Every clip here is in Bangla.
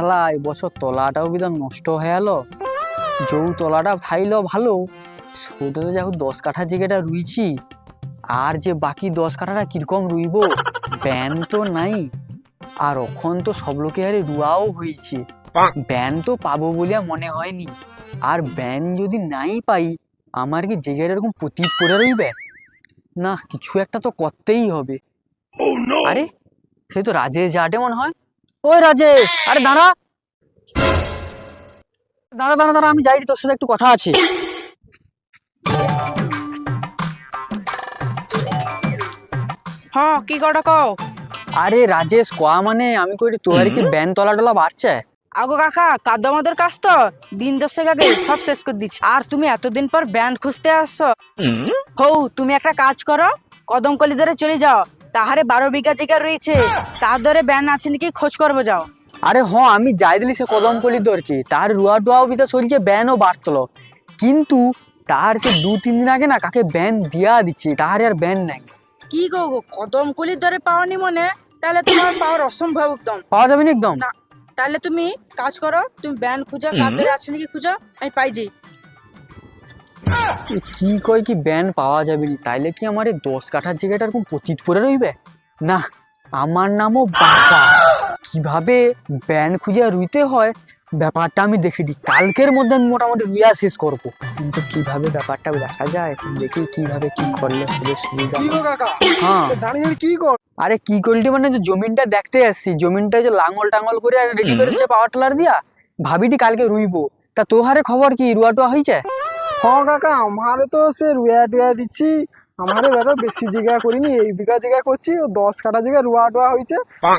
শালা এবছর তলাটাও বিধান নষ্ট হয়ে গেল। যৌ তলাটা থাইল ভালো, সেটা তো যা হোক 10 কাঠা জায়গাটা রুইছি, আর যে বাকি 10 কাঠাটা কিরকম রুইব, ব্যান তো নাই। আর এখন তো সব লোকে আরে রুয়াও হয়েছে, ব্যান তো পাবো বলে মনে হয়নি। আর ব্যান যদি নাই পাই, আমার কি জায়গাটা এরকম পতিত করে রইবে না, কিছু একটা তো করতেই হবে। আরে সে তো রাজেশ যাটে মনে হয়। ওই রাজেশ, আরে দাঁড়া দাঁড়া দাঁড়া দাঁড়া, আমি যাই, তোর সাথে একটু কথা আছে। হ্যাঁ, কি কটা কও? আরে রাজেশ কোয়া মানে আমি কই তোর কি ব্যান তলা টলা বাড়ছে? আগো কাকা, কাদামাদের কাজ তো দিন 10 আগে সব শেষ করে দিচ্ছি, আর তুমি এতদিন পর ব্যান্ড খুঁজতে আসছো। হৌ, তুমি একটা কাজ করো, কদমকলি ধরে চলে যাও, তাহারে 12 বিঘা জায়গা রয়েছে, তার ধরে ব্যান্ড আছে নাকি খোঁজ করবো যাও। আরে হ্যাঁ, আমি যাই দিলি সে কদম কলি ধরছি, তার রুয়া টুয়াও বিতা চলছে, ব্যানও বাড়তলো, কিন্তু তার সে 2-3 দিন আগে না কাকে ব্যান দিয়া দিচ্ছে, তার আর ব্যান নাই। কি গো, কদমকলির ধরে পাওনি মনে, তাহলে তোমার পাওয়ার অসম্ভব একদম। পাওয়া যাবে না একদম? না, তাহলে তুমি কাজ করো, তুমি ব্যান্ড খুঁজো, কার ধরে আছে নাকি খুঁজো, আমি পাই যাই। কি কয় কি ব্যান পাওয়া যাবে না, তাইলে কি আমার এই 10 কাঠার জায়গাটা এরকম পতিত পড়ে রইবে? না, আমার নামও বাঁকা, কিভাবে ব্যান খুঁজে রুইতে হয় ব্যাপারটা আমি দেখে দিই, কালকের মধ্যে আমি মোটামুটি রুইয়া শেষ করবো। কিন্তু কিভাবে ব্যাপারটা দেখা যায় দেখি, কিভাবে কি করলে হবে সুবিধা। হ্যাঁ, আরে কি করলি মানে, যে জমিনটা দেখতে আসছি, জমিনটা যে লাঙল টাঙল করে রেডি করেছে পাওয়ার টিলার দিয়া, ভাবিটি কালকে রুইবো। তা তোহারে খবর কি, রুয়া টুয়া হয়েছে? হ্যাঁ কাকা, আমারে তো সে রুয়া টুয়া দিচ্ছি, আমারে বেটা বেশি জায়গা করিনি, এই বিঘা জায়গা করছি, ও 10 কাঠা জায়গা রুয়া টুয়া হয়েছে।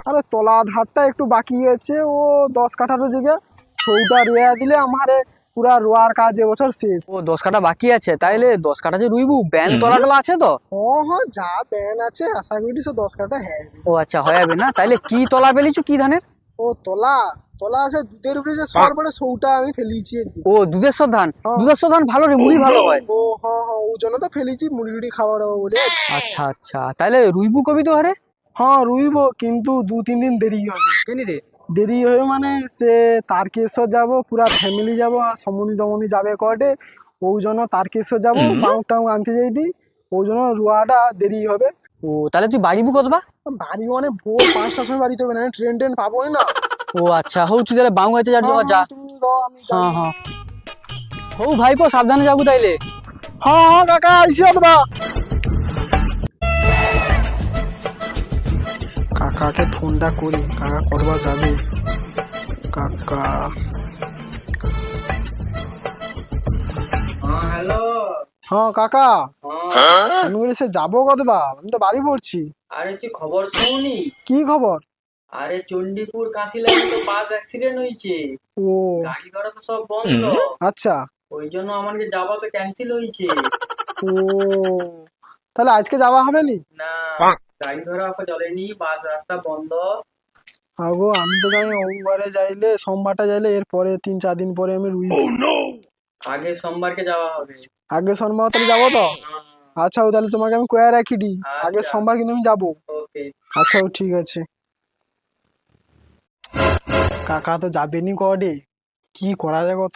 আর তলা ধারটা একটু বাকি আছে, ও 10 কাঠার জায়গা, সেইটা রুয়া দিলে আমারে পুরা রোয়ার কাজ এবছর শেষ। ও 10 কাঠা বাকি আছে, তাইলে 10 কাঠা যে রুইবু, ব্যান তলা টলা আছে তো? ও হ্যাঁ, যা ব্যান আছে আশা করি সে 10 কাঠা হ্যাঁ। ও আচ্ছা, হয়ে যাবে না? তাইলে কি তলা পেলিছু, কি ধানের? ও তলা তলা আছে দুধের উপরে যে সর পড়ে, সৌটা আমি ফেলিছি আর কি। ও দুধেশ্বর ধান, হ্যাঁ। দুধেশ্বর ধান ভালো রে, মুড়ি ভালো হয়। ও হ্যাঁ হ্যাঁ, ওই জন্য তো ফেলিছি, মুড়ি টুড়ি খাওয়া দাওয়া বলে। আচ্ছা আচ্ছা, তাইলে রুইবু কবি তো হারে? হ্যাঁ রুইব, কিন্তু 2-3 দিন দেরি হবে। কেনি রে? দেরি হয়ে মানে সে তারকেশ্বর যাব, পুরা ফ্যামিলি যাব, আর সমনি দমনি যাবে কটে, ওই জন্য তারকেশ্বর যাব, বাউক টাউক আনতে যাইটি, ওই জন্য রুয়াটা দেরি হবে। ও তাহলে তুই বাড়িবু কতবা? বাড়ি মানে ভোর 5টার সময় বাড়িতে হবে, না ট্রেন ট্রেন পাবো না। ও আচ্ছা, হৌ তুই তাহলে বাউ গাইতে যা, যা। তুমি রও, আমি যাই। হ্যাঁ হ্যাঁ, হৌ ভাইপো সাবধানে যাবো তাইলে। হ্যাঁ হ্যাঁ কাকা, আইসি অথবা। কাকাকে ফোনটা করি, কাকা কতবার যাবে। কাকা হ্যালো। হ্যাঁ কাকা, আমি বলি সে যাবো কতবা, আমি তো বাড়ি পড়ছি। আরে তুই খবর শুনি? কি খবর? আরে চণ্ডীপুর কাঁথিলায় তো বাস অ্যাক্সিডেন্ট হয়েছে, ও গাড়ি ঘোড়া তো সব বন্ধ, আচ্ছা। ওই জন্য আমাকে যাওয়া তো ক্যান্সেল হয়েছে। ও তাহলে আজকে যাওয়া হবে নি? না, গাড়ি ঘোড়া চলেনি, বাস রাস্তা বন্ধ। আগো আমি তো জানি ওমবারে যাইলে, সোমবারটা যাইলে এরপরে 3-4 দিন পরে আমি রুই। আগে সোমবারকে যাওয়া হবে। আগে সোমবার তাহলে যাবো তো? আচ্ছা ও তাহলে তোমাকে আমি কয়ে রাখি দি, আগে আচ্ছা। সোমবার কিন্তু আমি যাবো। ওকে। আচ্ছা ও ঠিক আছে। কাকা তো যাবেনি কডে, কি করা যায় কত?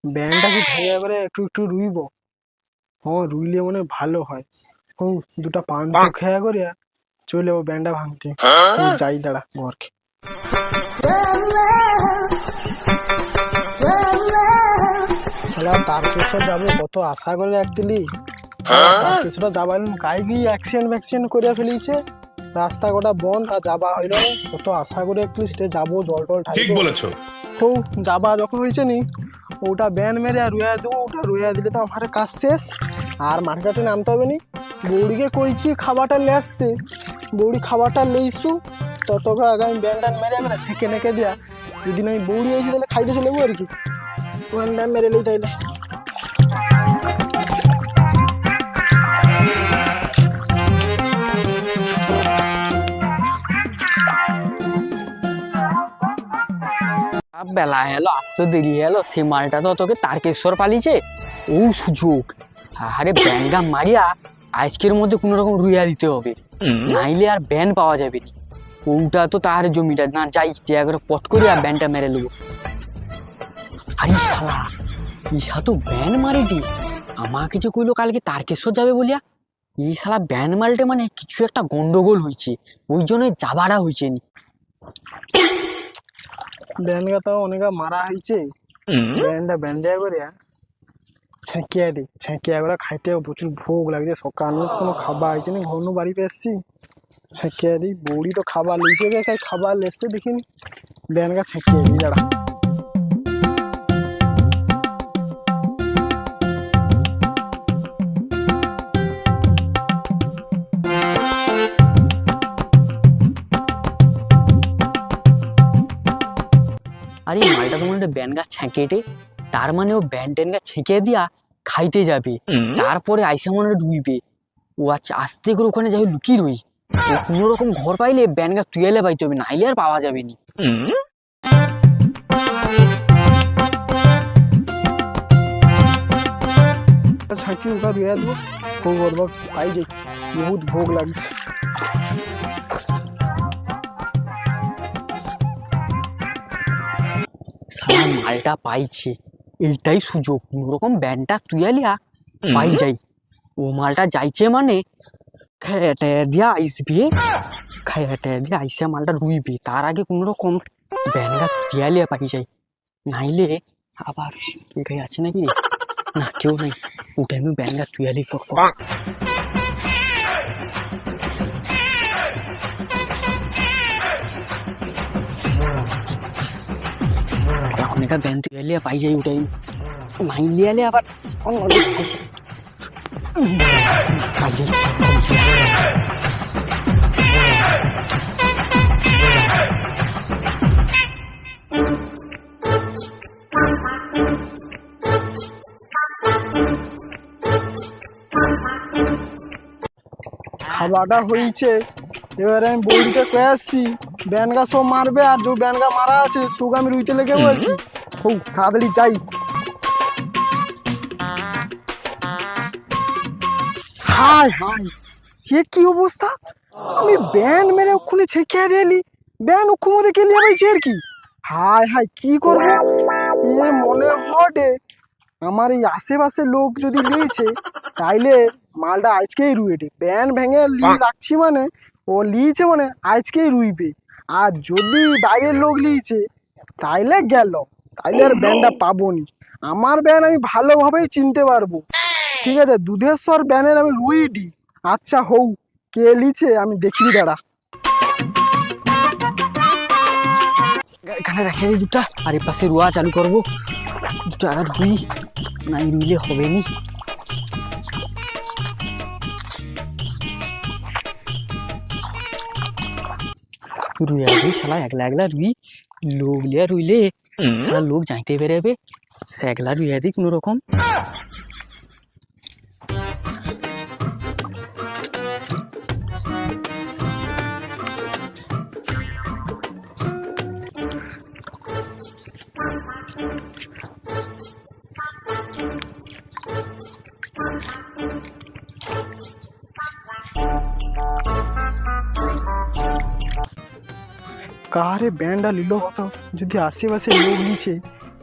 ব্যানটা কি ভেঙে এবারে একটু একটু রুইব? হ্যাঁ রুইলে মনে হয় ভালো হয়। ও দুটা পান তো খেয়া করে চলে যাবো ব্যানটা ভাঙতে। আমি যাই, দাঁড়া ঘরকে। শালা তারকেশ্বর যাবো, কত আশা করে একদিলি তারকেশ্বর যাবার গাড়ি অ্যাক্সিডেন্ট করে ফেলিছে, রাস্তা গোটা বন্ধ, আর যাবা হইল না, কত আশা করে একদিলি সেটা যাবো, জল টল ঠিক বলেছো। ও যাবা যখন হয়েছে নি, ওটা ব্যান মেরে আর রুয়া দেবো, ওটা রুয়া দিলে তো আমার কাজ শেষ, আর মার্কেটে নামতে হবে নি। বৌড়িকে কইছি খাবারটা লে আসতে, বৌড়ি খাবারটা লেইসু, ততক্ষণ আগে আমি ব্যানটা মেরে যাবে না ছেঁকে নেকে দিয়া, যদি আমি বৌড়ি হয়েছি তাহলে খাইতে চলে যাবো আর কি, ব্যানটা মেরে লই তাইলে। বেলা হলো, আসতে দেরি হলো, সে মালটা তো তোকে তারকেশ্বর পালিয়েছে, ও সুযোগ। আরে ব্যানটা মারিয়া আজকের মধ্যে কোনো রকম রুইয়া দিতে হবে, নাইলে আর ব্যান পাওয়া যাবে না। ওটা তো তার জমিটা না, যাই যে একবার পট করে আর ব্যানটা মেরে নেবো। আরে শালা ঈশা তো ব্যান মারেটি, আমাকে যে কইলো কালকে তারকেশ্বর যাবে বলিয়া। এই শালা ব্যান মারটে মানে কিছু একটা গন্ডগোল হয়েছে, ওই জন্য যাবাটা হয়েছে নি। ব্যানগা তো অনেক মারা হয়েছে, ব্যানটা ব্যান্ডা করে ছেঁকিয়া দিই, ছেঁকিয়া করে খাইতে প্রচুর ভোগ লাগছে। সকাল কোনো খাবার হয়েছে না, ঘন বাড়িতে এসছি, ছেঁকিয়া দিই। বৌড়ি তো খাবার লিখে গেছে, খাবার লেসতে দেখিনি, ব্যানগা ছেঁকিয়া দিই দাঁড়া। আরে মালটা তো মনে হয় ব্যান গাছ ছেঁকেটে, তার মানে ও ব্যান ট্যান গাছ ছেঁকে দিয়া খাইতে যাবে, তারপরে আইসা মনে হয় ডুইবে। ও আচ্ছা আস্তে করে ওখানে যাই লুকিয়ে রই, ও কোনো রকম ঘর পাইলে ব্যান গাছ তুইলে পাইতে হবে, নাইলে আর পাওয়া যাবে নি। ছাঁচি ওটা রুয়া দেবো, ভোগ করবো, পাই যাই, বহুত ভোগ লাগছে। সারা মালটা পাইছে, এইটাই সুযোগ, কোনো রকম ব্যানটা তুইয়ালিয়া পাই যাই। ও মালটা যাইছে মানে খেটে দিয়া আইসবে, খেটে দিয়া আইসে মালটা রুইবে, তার আগে কোনো রকম ব্যানটা তুইয়ালিয়া পাই যাই, নাইলে আবার কে আছে নাকি রে? না কেউ নাই, ওটা আমি ব্যানটা তুইয়ালি করবো। অনেক ব্যান তুইয়ালিয়া পাই যাই, ওটাই নাই লিয়ালে আবার পাই যাই। খাবারটা হয়েছে, এবারে আমি বৌদিকে কয়ে আসছি ব্যানগা সব মারবে, আর যে ব্যানগা মারা আছে সব আমি রুইতে লেগেবো আর কি। হোক তাড়াতাড়ি যাই। হাই হাই, এ কি অবস্থা, আমি ব্যান মেরে ওখানে ছেঁকে দিলি, ব্যান ওখান মধ্যে কে লিয়ে পাইছে আর কি। হাই হাই কি করবো, এ মনে হটে আমার এই আশেপাশে লোক যদি লিয়েছে তাইলে মালটা আজকেই রুইবে। ব্যান ভেঙে রাখছি মানে ও লিয়েছে মানে আজকেই রুইবে, আর যদি বাইরের লোক লিয়েছে তাইলে গেল, তাইলে আর ব্যানটা পাবো নি। আমার ব্যান আমি ভালোভাবেই চিনতে পারবো, ঠিক আছে। দুধেশ্বর ব্যানের আমি রুইডি, আচ্ছা হৌ কে লিছে আমি দেখিনি দাঁড়া। এখানে রেখে দিই দুটা, আর এ পাশে রুয়া চালু করবো, দুটো আর রুই, নাই রুইলে হবে নি। রুইয়া রুই শালা একলা একলা রুই, লোক লিয়া রুইলে শালা লোক যাইতে বেরোবে, একলা রুইয়া দিই কোনো রকম। কারে ব্যান্ডটা নিল কত, যদি আশেপাশে লোক নিচ্ছে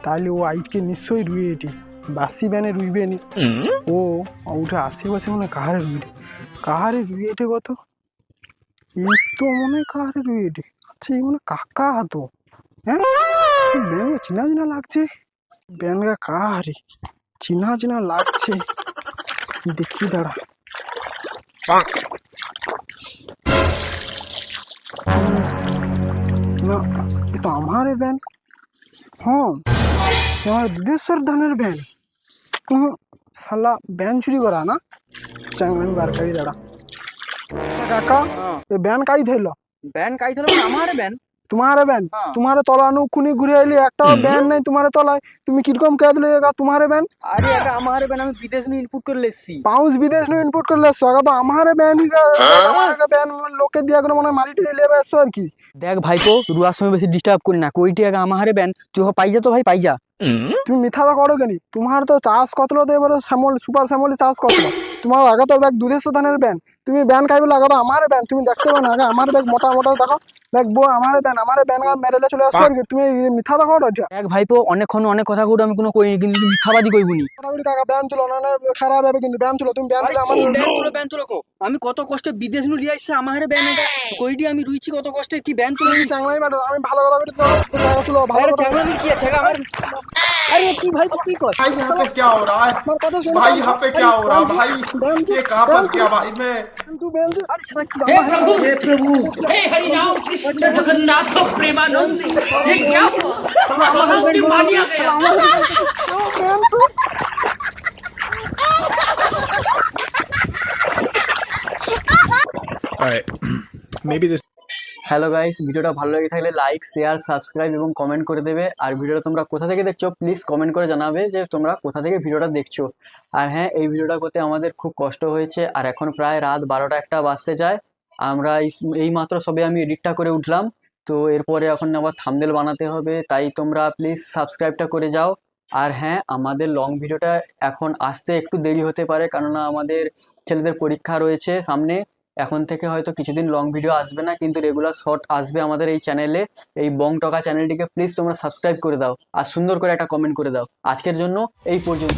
তাহলে ও আজকে নিশ্চয়ই রুয়ে এটি, বাসি ব্যানে রুইবে নি ও, ওটা আশেপাশে মনে কাহারে রুইবে, কাহারে রুয়ে এটে কত, এই তো মনে কাহারে রুয়ে এটে। আচ্ছা এই মনে কাকা হাতো, হ্যাঁ ব্যান চিনা চিনা লাগছে, ব্যানগা কাহারে চিনা চিনা লাগছে, দেখি দাঁড়া। না এ তো আমার ব্যান, হ্যাঁ আমার দুধেশ্বর ধানের ব্যান, শালা ব্যান চুরি করা না, চাংলামি বারকারি দাঁড়া। কাকা এ ব্যান কাই ধরল, ব্যান কাই ধরো আমার ব্যান, তোমার ব্যান, তোমার তলানো খুনি ঘুরে আইলি, একটা ব্যান নাই তোমার তলায়, তুমি কিরকম কে দিলে তোমার ব্যান? আরে এটা আমার ব্যান, আমি বিদেশ নিয়ে ইনপুট করে লেছি, পাউস বিদেশ নিয়ে ইনপুট করলে এসছো, আগে তো আমার ব্যান, আমার ব্যান লোকে দিয়ে করে মনে হয় মারি টুরি লেবে এসছো আর কি। দেখ ভাইপো রুয়ার সময় বেশি ডিস্টার্ব করি না, কইটি আগে আমারে ব্যান, তুই পাই যা তো ভাই পাই যা। তুমি মিথ্যাটা করো কেন, তোমার তো চাষ কতলো তো এবারে শ্যামল সুপার শ্যামলি চাষ কতলো, তোমার লাগাতো ব্যাগ দুধের ধানের ব্যান, তুমি ব্যান খাইবে লাগাতো আমার ব্যান, তুমি দেখতে পাও না আগে আমার ব্যাগ মোটা মোটা দেখো ব্যাগ বউ আমার ব্যান মেরেলে চলে আসছে আর কি, তুমি মিথ্যা দেখো ওটা দেখ ভাইপো, অনেকক্ষণ অনেক কথা কইটো আমি কোনো কইনি, কিন্তু তুই মিথ্যাবাদী কইবুনি। কথাগুলি কাকা ব্যান তুলো না না খারাপ হবে কিন্তু ব্যান তুলো, তুমি ব্যান তুলে আমার ব্যান তুলো কো, আমি কত কষ্টে বিদেশ নু লিয়ে আইছে আমার ব্যান এটা কইডি আমি রুইছি কত কষ্টে, কি ব্যান তুলো চাংলাই ম্যাডাম, আমি ভালো কথা বলি টাকা তুলো ভালো আরে কথা চাংলা আমি কি আছে আমার, আরে কি ভাই কি কর भाई यहाँ पे क्या हो रहा है? আমার কথা শোনো भाई यहाँ पे क्या हो रहा है भाई? ये कहाँ फंस गया भाई मैं? तू ब्यान तू আরে সবাই কি हे प्रभु हे हरिराम कृष्ण जगन्नाथ प्रेमानंद ये क्या हुआ कहाँ की मानिया गया ब्यान तू Alright, maybe this. Hello guys, ভিডিওটা ভালো লেগে থাকলে লাইক শেয়ার সাবস্ক্রাইব এবং কমেন্ট করে দেবে। আর ভিডিওটা তোমরা কোথা থেকে দেখছো প্লিজ কমেন্ট করে জানাবে যে তোমরা কোথা থেকে ভিডিওটা দেখছো। আর হ্যাঁ, এই ভিডিওটা করতে আমাদের খুব কষ্ট হয়েছে, আর এখন প্রায় রাত 12টা 1টা বাজতে যায়। আমরা এই মাত্র সবে আমি এডিটটা করে উঠলাম, তো এরপরে এখন আবার থাম্বনেল বানাতে হবে, তাই তোমরা প্লিজ সাবস্ক্রাইবটা করে যাও। আর হ্যাঁ, আমাদের লং ভিডিওটা এখন আসতে একটু দেরি হতে পারে, কেননা আমাদের ছেলেদের পরীক্ষা রয়েছে সামনে। এখন থেকে হয়তো কিছুদিন লং ভিডিও আসবে না, কিন্তু রেগুলার শর্ট আসবে আমাদের এই চ্যানেলে। এই বং টকা চ্যানেলটিকে প্লিজ তোমরা সাবস্ক্রাইব করে দাও আর সুন্দর করে একটা কমেন্ট করে দাও। আজকের জন্য এই পর্যন্ত।